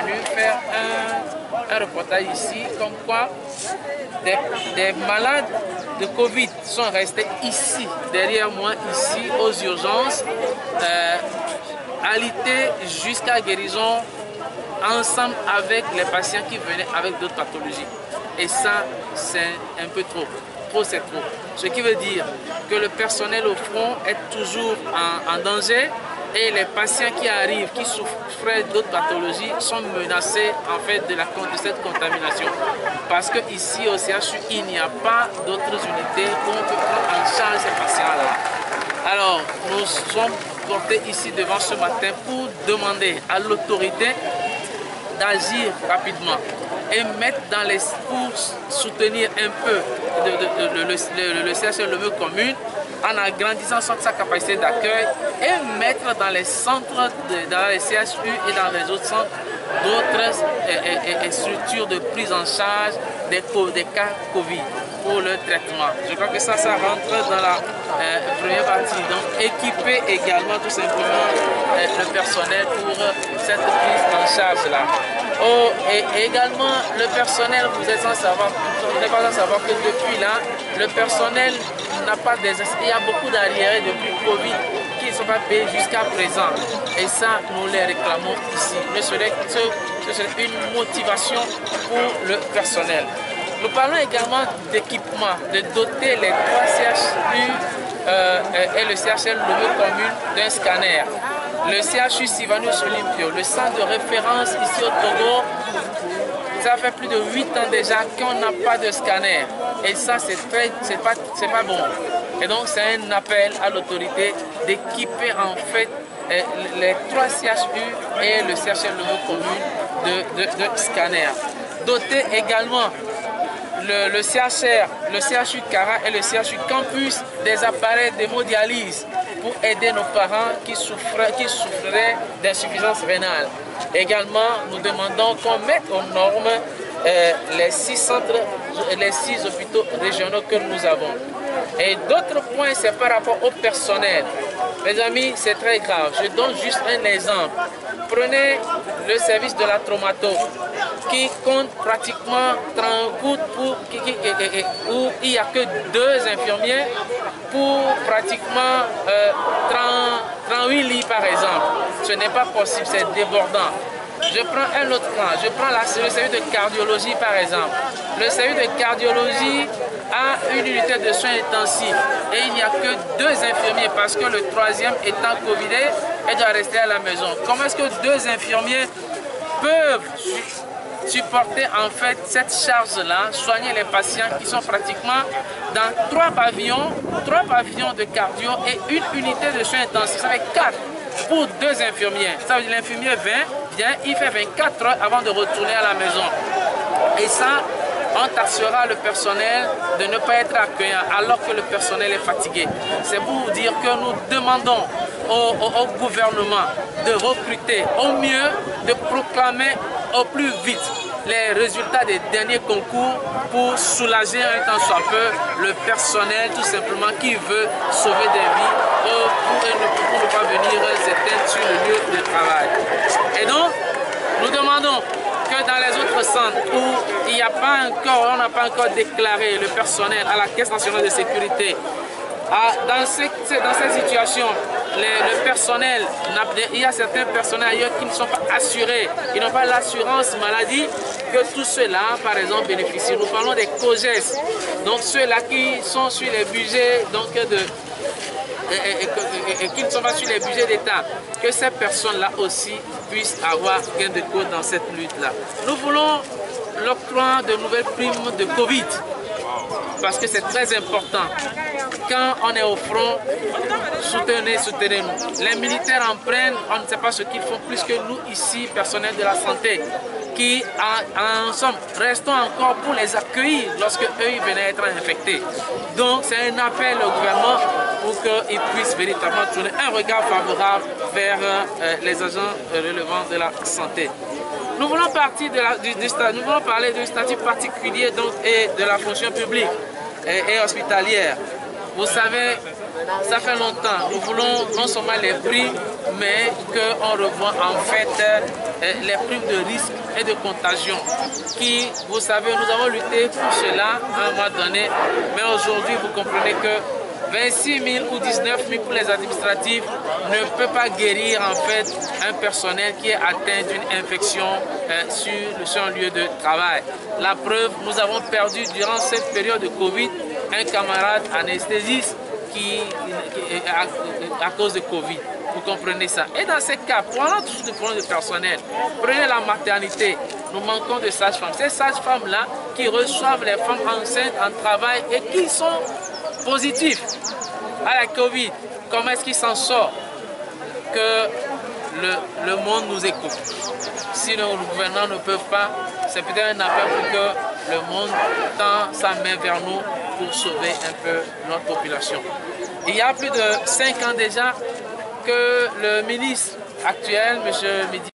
venu faire un reportage ici, comme quoi des malades de Covid sont restés ici, derrière moi, ici, aux urgences, alités jusqu'à guérison, ensemble avec les patients qui venaient avec d'autres pathologies. Et ça, c'est un peu trop. Trop, c'est trop. Ce qui veut dire que le personnel au front est toujours en danger et les patients qui arrivent, qui souffraient d'autres pathologies, sont menacés en fait de cette contamination. Parce qu'ici au CHU, il n'y a pas d'autres unités où on peut prendre en charge ces patients-là. Alors, nous sommes portés ici devant ce matin pour demander à l'autorité d'agir rapidement et mettre pour soutenir un peu le CHU Lomé commune en agrandissant sa capacité d'accueil et mettre dans les centres, dans les CHU et dans les autres centres, d'autres structures de prise en charge des cas Covid pour le traitement. Je crois que ça rentre dans la première partie. Donc équiper également tout simplement le personnel pour cette prise en charge là. Oh, et également le personnel, vous êtes sans savoir, que depuis là, le personnel n'a pas il y a beaucoup d'arriérés depuis Covid qui ne sont pas payés jusqu'à présent. Et ça, nous les réclamons ici. Ce serait une motivation pour le personnel. Nous parlons également d'équipement, de doter les 3 CHU et le CHL Lomé commune d'un scanner. Le CHU Sylvanus Olympio, le centre de référence ici au Togo, ça fait plus de 8 ans déjà qu'on n'a pas de scanner. Et ça, c'est pas bon. Et donc, c'est un appel à l'autorité d'équiper en fait les 3 CHU et le CHL Lomé commune de scanners. Doter également le CHR, le CHU Cara et le CHU Campus des appareils d'hémodialyse pour aider nos parents qui souffriraient d'insuffisance rénale. Également, nous demandons qu'on mette aux normes les 6 hôpitaux régionaux que nous avons. Et d'autres points, c'est par rapport au personnel. Mes amis, c'est très grave. Je donne juste un exemple. Prenez le service de la traumato qui compte pratiquement 30 où il n'y a que 2 infirmiers pour pratiquement 38 lits par exemple. Ce n'est pas possible, c'est débordant. Je prends un autre cas, je prends le service de cardiologie par exemple. Le service de cardiologie a une unité de soins intensifs et il n'y a que 2 infirmiers parce que le 3e étant covidé et doit rester à la maison. Comment est-ce que 2 infirmiers peuvent supporter en fait cette charge-là, soigner les patients qui sont pratiquement dans 3 pavillons de cardio et une unité de soins intensifs. Ça fait 4 pour 2 infirmiers. Ça veut dire l'infirmier vient, il fait 24 heures avant de retourner à la maison. Et ça, on taxera le personnel de ne pas être accueillant alors que le personnel est fatigué. C'est pour vous dire que nous demandons au gouvernement de recruter au mieux, de proclamer au plus vite les résultats des derniers concours pour soulager un temps soit peu le personnel tout simplement qui veut sauver des vies pour ne pas venir s'éteindre sur le lieu de travail. Et donc, nous demandons que dans les autres centres où il n'y a pas encore, on n'a pas encore déclaré le personnel à la Caisse nationale de sécurité, dans ces situations, le personnel, il y a certains personnels ailleurs qui ne sont pas assurés, ils n'ont pas l'assurance maladie, que tous ceux-là, par exemple, bénéficient. Nous parlons des COGES, donc ceux-là qui sont sur les budgets et qui ne sont pas sur les budgets d'État, que ces personnes-là aussi puissent avoir gain de cause dans cette lutte-là. Nous voulons l'octroi de nouvelles primes de Covid, parce que c'est très important. Quand on est au front, soutenez-nous. Les militaires en prennent, on ne sait pas ce qu'ils font plus que nous ici, personnel de la santé, qui en somme, restons encore pour les accueillir lorsque eux venaient être infectés. Donc c'est un appel au gouvernement pour qu'ils puissent véritablement tourner un regard favorable vers les agents relevant de la santé. Nous voulons parler du statut particulier donc, et de la fonction publique et hospitalière. Vous savez, ça fait longtemps, nous voulons non seulement les prix, mais qu'on revoie en fait les primes de risque et de contagion qui, vous savez, nous avons lutté pour cela à un moment donné, mais aujourd'hui vous comprenez que 26 000 ou 19 000 pour les administratifs ne peut pas guérir en fait un personnel qui est atteint d'une infection sur un lieu de travail. La preuve, nous avons perdu durant cette période de Covid un camarade anesthésiste à cause de Covid. Vous comprenez ça. Et dans ces cas, prenons toujours des problèmes de personnel. Prenez la maternité. Nous manquons de sages-femmes. Ces sages-femmes-là qui reçoivent les femmes enceintes en travail et qui sont positifs à la Covid. Comment est-ce qu'ils s'en sortent? Que le monde nous écoute. Si nos gouvernants ne peuvent pas, c'est peut-être un appel pour que le monde tend sa main vers nous pour sauver un peu notre population. Il y a plus de 5 ans déjà que le ministre actuel, M. Midi,